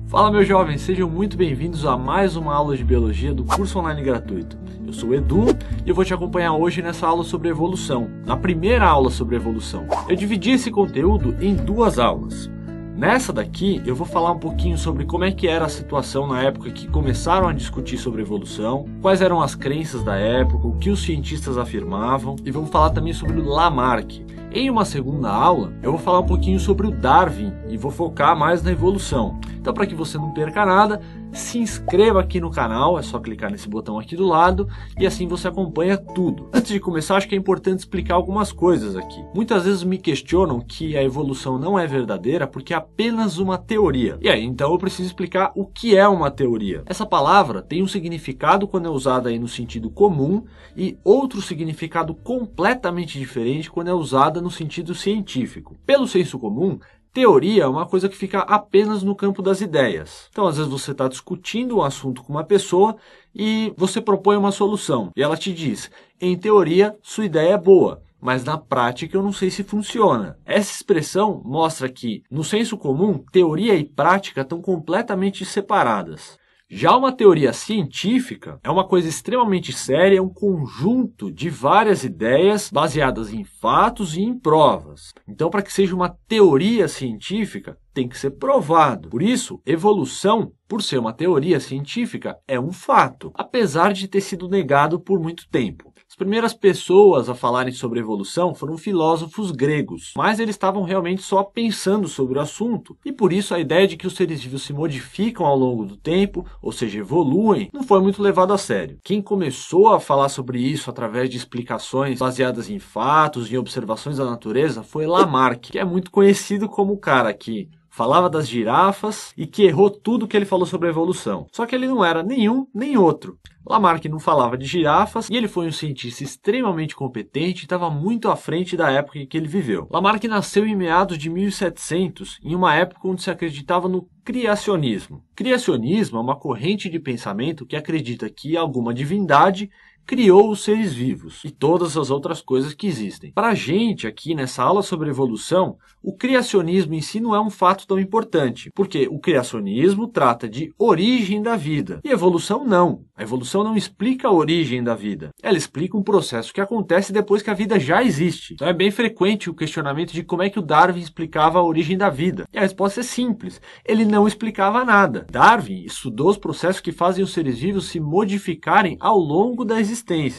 Fala, meus jovens, sejam muito bem-vindos a mais uma aula de Biologia do curso online gratuito. Eu sou o Edu e eu vou te acompanhar hoje nessa aula sobre evolução, na primeira aula sobre evolução. Eu dividi esse conteúdo em duas aulas. Nessa daqui, eu vou falar um pouquinho sobre como é que era a situação na época que começaram a discutir sobre evolução, quais eram as crenças da época, o que os cientistas afirmavam, e vamos falar também sobre o Lamarck. Em uma segunda aula, eu vou falar um pouquinho sobre o Darwin e vou focar mais na evolução. Então, para que você não perca nada, se inscreva aqui no canal, é só clicar nesse botão aqui do lado e assim você acompanha tudo. Antes de começar, acho que é importante explicar algumas coisas aqui. Muitas vezes me questionam que a evolução não é verdadeira porque é apenas uma teoria. E aí, então eu preciso explicar o que é uma teoria. Essa palavra tem um significado quando é usada aí no sentido comum e outro significado completamente diferente quando é usada no sentido científico. Pelo senso comum, teoria é uma coisa que fica apenas no campo das ideias. Então, às vezes você está discutindo um assunto com uma pessoa e você propõe uma solução. E ela te diz, em teoria, sua ideia é boa, mas na prática eu não sei se funciona. Essa expressão mostra que, no senso comum, teoria e prática estão completamente separadas. Já uma teoria científica é uma coisa extremamente séria, é um conjunto de várias ideias baseadas em fatos e em provas. Então, para que seja uma teoria científica, tem que ser provado. Por isso, evolução, por ser uma teoria científica, é um fato, apesar de ter sido negado por muito tempo. As primeiras pessoas a falarem sobre evolução foram filósofos gregos, mas eles estavam realmente só pensando sobre o assunto, e por isso a ideia de que os seres vivos se modificam ao longo do tempo, ou seja, evoluem, não foi muito levado a sério. Quem começou a falar sobre isso através de explicações baseadas em fatos e em observações da natureza foi Lamarck, que é muito conhecido como o cara que falava das girafas e que errou tudo que ele falou sobre a evolução. Só que ele não era nenhum nem outro. Lamarck não falava de girafas e ele foi um cientista extremamente competente e estava muito à frente da época em que ele viveu. Lamarck nasceu em meados de 1700, em uma época onde se acreditava no criacionismo. Criacionismo é uma corrente de pensamento que acredita que alguma divindade criou os seres vivos e todas as outras coisas que existem. Para a gente, aqui nessa aula sobre evolução, o criacionismo em si não é um fato tão importante, porque o criacionismo trata de origem da vida e evolução não. A evolução não explica a origem da vida. Ela explica um processo que acontece depois que a vida já existe. Então é bem frequente o questionamento de como é que o Darwin explicava a origem da vida. E a resposta é simples. Ele não explicava nada. Darwin estudou os processos que fazem os seres vivos se modificarem ao longo da existência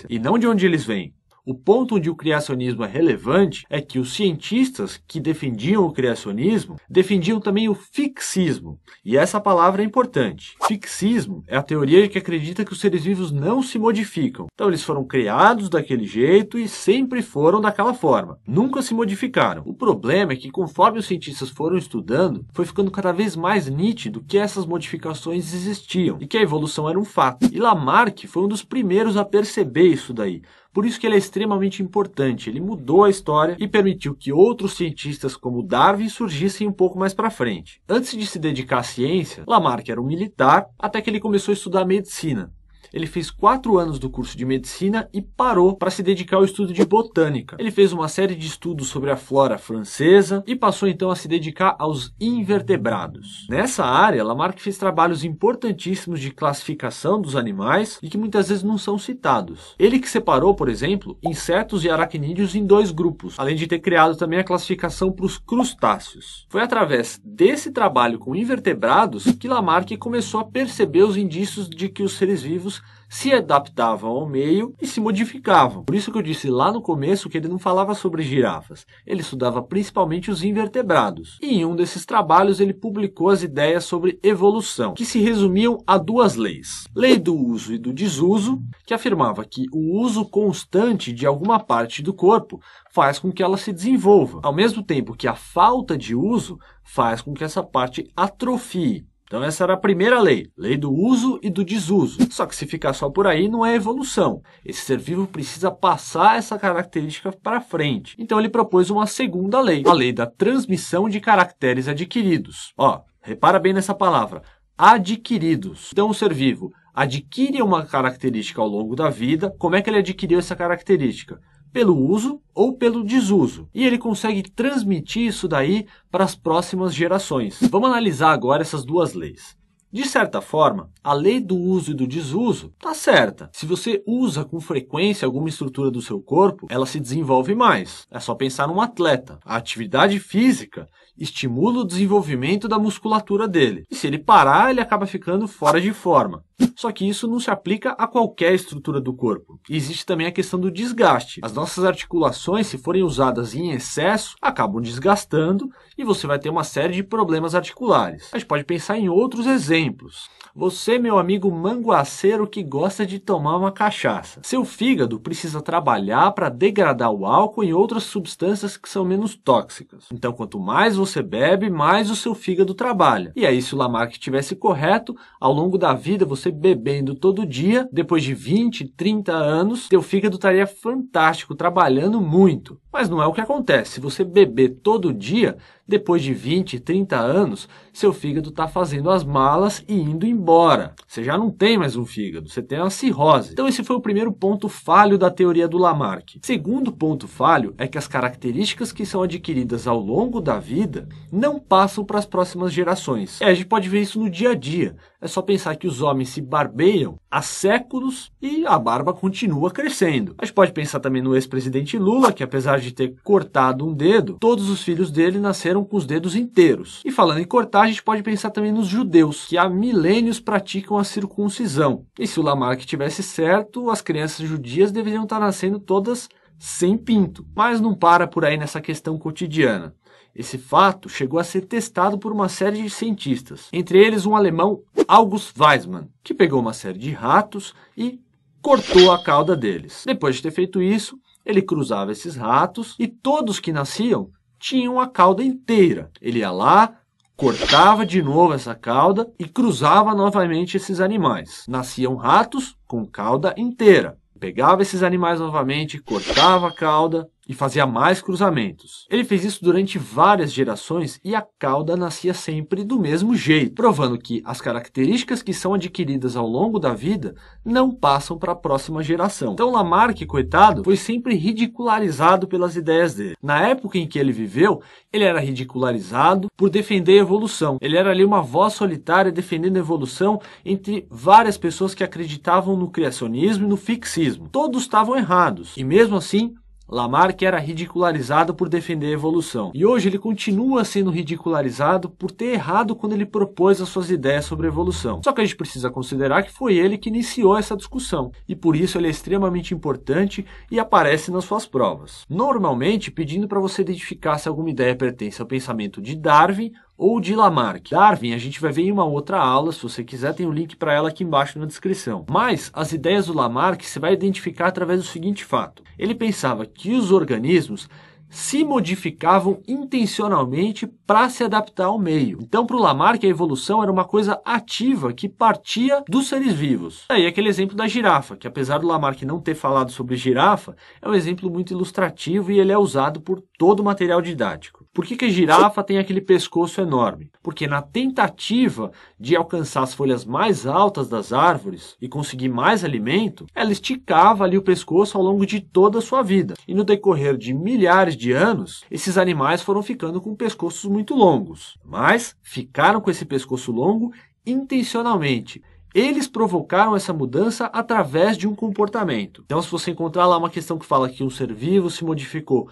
e não de onde eles vêm. O ponto onde o criacionismo é relevante é que os cientistas que defendiam o criacionismo defendiam também o fixismo. E essa palavra é importante. Fixismo é a teoria que acredita que os seres vivos não se modificam. Então eles foram criados daquele jeito e sempre foram daquela forma. Nunca se modificaram. O problema é que conforme os cientistas foram estudando, foi ficando cada vez mais nítido que essas modificações existiam e que a evolução era um fato. E Lamarck foi um dos primeiros a perceber isso daí. Por isso que ele é extremamente importante, ele mudou a história e permitiu que outros cientistas como Darwin surgissem um pouco mais para frente. Antes de se dedicar à ciência, Lamarck era um militar até que ele começou a estudar medicina. Ele fez 4 anos do curso de medicina e parou para se dedicar ao estudo de botânica. Ele fez uma série de estudos sobre a flora francesa e passou então a se dedicar aos invertebrados. Nessa área, Lamarck fez trabalhos importantíssimos de classificação dos animais e que muitas vezes não são citados. Ele que separou, por exemplo, insetos e aracnídeos em 2 grupos, além de ter criado também a classificação para os crustáceos. Foi através desse trabalho com invertebrados que Lamarck começou a perceber os indícios de que os seres vivos se adaptavam ao meio e se modificavam. Por isso que eu disse lá no começo que ele não falava sobre girafas. Ele estudava principalmente os invertebrados. E em um desses trabalhos ele publicou as ideias sobre evolução, que se resumiam a 2 leis. Lei do uso e do desuso, que afirmava que o uso constante de alguma parte do corpo faz com que ela se desenvolva, ao mesmo tempo que a falta de uso faz com que essa parte atrofie. Então essa era a primeira lei, lei do uso e do desuso. Só que se ficar só por aí não é evolução. Esse ser vivo precisa passar essa característica para frente. Então ele propôs uma segunda lei, a lei da transmissão de caracteres adquiridos. Ó, repara bem nessa palavra, adquiridos. Então o ser vivo adquire uma característica ao longo da vida. Como é que ele adquiriu essa característica? pelo uso ou pelo desuso. E ele consegue transmitir isso daí para as próximas gerações. Vamos analisar agora essas duas leis. De certa forma, a lei do uso e do desuso está certa. Se você usa com frequência alguma estrutura do seu corpo, ela se desenvolve mais. É só pensar num atleta. A atividade física estimula o desenvolvimento da musculatura dele. E se ele parar, ele acaba ficando fora de forma. Só que isso não se aplica a qualquer estrutura do corpo. E existe também a questão do desgaste. As nossas articulações, se forem usadas em excesso, acabam desgastando e você vai ter uma série de problemas articulares. A gente pode pensar em outros exemplos. Você, meu amigo manguaceiro que gosta de tomar uma cachaça. Seu fígado precisa trabalhar para degradar o álcool e outras substâncias que são menos tóxicas. Então, quanto mais você bebe, mais o seu fígado trabalha. E aí, se o Lamarck estivesse correto, ao longo da vida, você bebendo todo dia, depois de 20, 30 anos, seu fígado estaria fantástico, trabalhando muito. Mas não é o que acontece. Se você beber todo dia, depois de 20, 30 anos, seu fígado está fazendo as malas e indo embora. Você já não tem mais um fígado, você tem uma cirrose. Então esse foi o primeiro ponto falho da teoria do Lamarck. Segundo ponto falho é que as características que são adquiridas ao longo da vida não passam para as próximas gerações. A gente pode ver isso no dia a dia. É só pensar que os homens se barbeiam há séculos e a barba continua crescendo. A gente pode pensar também no ex-presidente Lula, que apesar de ter cortado um dedo, todos os filhos dele nasceram com os dedos inteiros. E falando em cortar, a gente pode pensar também nos judeus, que há milênios praticam a circuncisão. E se o Lamarck tivesse certo, as crianças judias deveriam estar nascendo todas sem pinto. Mas não para por aí nessa questão cotidiana. Esse fato chegou a ser testado por uma série de cientistas, entre eles um alemão, August Weismann, que pegou uma série de ratos e cortou a cauda deles. Depois de ter feito isso, ele cruzava esses ratos e todos que nasciam tinham a cauda inteira. Ele ia lá, cortava de novo essa cauda e cruzava novamente esses animais. Nasciam ratos com cauda inteira. Pegava esses animais novamente, cortava a cauda e fazia mais cruzamentos. Ele fez isso durante várias gerações e a cauda nascia sempre do mesmo jeito, provando que as características que são adquiridas ao longo da vida não passam para a próxima geração. Então Lamarck, coitado, foi sempre ridicularizado pelas ideias dele. Na época em que ele viveu, ele era ridicularizado por defender a evolução. Ele era ali uma voz solitária defendendo a evolução entre várias pessoas que acreditavam no criacionismo e no fixismo. Todos estavam errados. E mesmo assim, Lamarck era ridicularizado por defender a evolução. E hoje ele continua sendo ridicularizado por ter errado quando ele propôs as suas ideias sobre a evolução. Só que a gente precisa considerar que foi ele que iniciou essa discussão. E por isso ele é extremamente importante e aparece nas suas provas. Normalmente pedindo para você identificar se alguma ideia pertence ao pensamento de Darwin ou de Lamarck. Darwin a gente vai ver em uma outra aula, se você quiser tem um link para ela aqui embaixo na descrição. Mas as ideias do Lamarck você vai identificar através do seguinte fato. Ele pensava que os organismos se modificavam intencionalmente para se adaptar ao meio. Então, para o Lamarck, a evolução era uma coisa ativa que partia dos seres vivos. Aí aquele exemplo da girafa, que apesar do Lamarck não ter falado sobre girafa, é um exemplo muito ilustrativo e ele é usado por todo o material didático. Por que a girafa tem aquele pescoço enorme? Porque na tentativa de alcançar as folhas mais altas das árvores e conseguir mais alimento, ela esticava ali o pescoço ao longo de toda a sua vida. E no decorrer de milhares de anos, esses animais foram ficando com pescoços muito longos. Mas ficaram com esse pescoço longo intencionalmente. Eles provocaram essa mudança através de um comportamento. Então, se você encontrar lá uma questão que fala que um ser vivo se modificou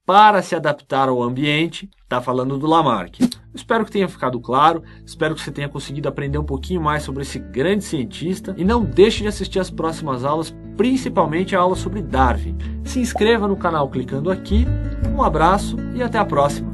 para se adaptar ao ambiente, está falando do Lamarck. Espero que tenha ficado claro, espero que você tenha conseguido aprender um pouquinho mais sobre esse grande cientista e não deixe de assistir as próximas aulas, principalmente a aula sobre Darwin. Se inscreva no canal clicando aqui, um abraço e até a próxima!